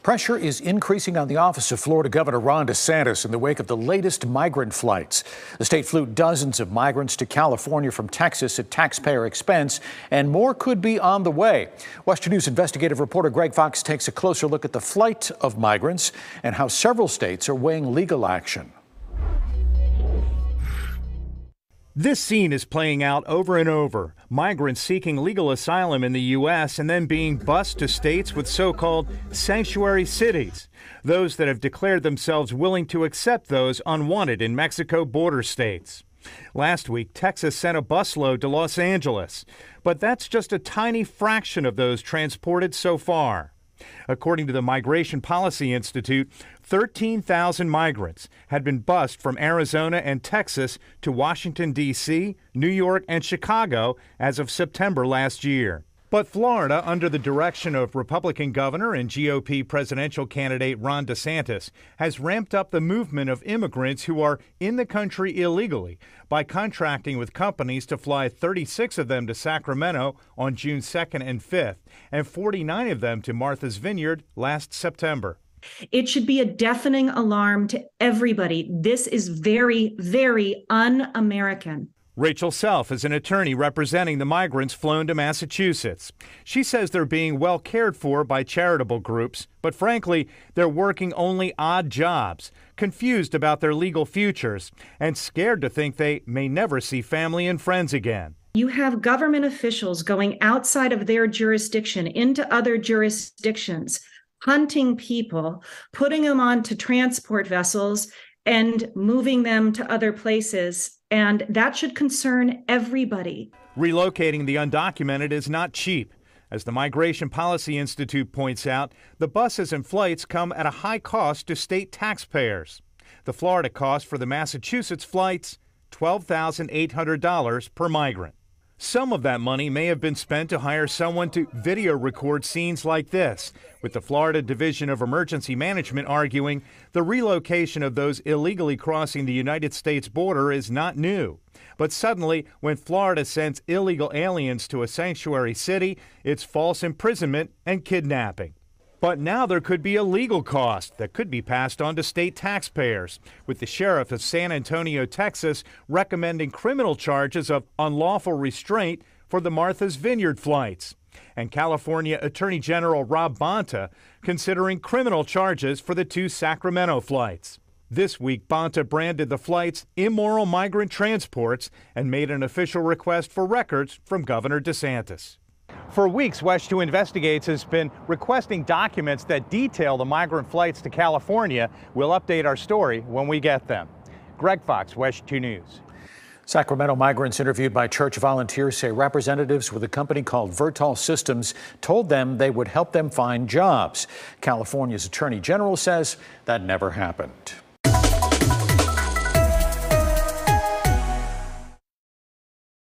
Pressure is increasing on the office of Florida Governor Ron DeSantis in the wake of the latest migrant flights. The state flew dozens of migrants to California from Texas at taxpayer expense, and more could be on the way. Western News investigative reporter Greg Fox takes a closer look at the flight of migrants and how several states are weighing legal action. This scene is playing out over and over. Migrants seeking legal asylum in the U.S. and then being bused to states with so-called sanctuary cities, those that have declared themselves willing to accept those unwanted in Mexico border states. Last week, Texas sent a busload to Los Angeles, but that's just a tiny fraction of those transported so far. According to the Migration Policy Institute, 13,000 migrants had been bused from Arizona and Texas to Washington, D.C., New York, and Chicago as of September last year. But Florida, under the direction of Republican governor and GOP presidential candidate Ron DeSantis, has ramped up the movement of immigrants who are in the country illegally by contracting with companies to fly 36 of them to Sacramento on June 2nd and 5th, and 49 of them to Martha's Vineyard last September. It should be a deafening alarm to everybody. This is very, very un-American. Rachel Self is an attorney representing the migrants flown to Massachusetts. She says they're being well cared for by charitable groups, but frankly, they're working only odd jobs, confused about their legal futures, and scared to think they may never see family and friends again. You have government officials going outside of their jurisdiction into other jurisdictions, hunting people, putting them onto transport vessels, and moving them to other places. And that should concern everybody. Relocating the undocumented is not cheap. As the Migration Policy Institute points out, the buses and flights come at a high cost to state taxpayers. The Florida cost for the Massachusetts flights, $12,800 per migrant. Some of that money may have been spent to hire someone to video record scenes like this, with the Florida Division of Emergency Management arguing the relocation of those illegally crossing the United States border is not new. But suddenly, when Florida sends illegal aliens to a sanctuary city, it's false imprisonment and kidnapping. But now there could be a legal cost that could be passed on to state taxpayers, with the sheriff of San Antonio, Texas, recommending criminal charges of unlawful restraint for the Martha's Vineyard flights, and California Attorney General Rob Bonta considering criminal charges for the 2 Sacramento flights. This week, Bonta branded the flights immoral migrant transports and made an official request for records from Governor DeSantis. For weeks, WESH 2 Investigates has been requesting documents that detail the migrant flights to California. We'll update our story when we get them. Greg Fox, WESH 2 News. Sacramento migrants interviewed by church volunteers say representatives with a company called Vertal Systems told them they would help them find jobs. California's Attorney General says that never happened.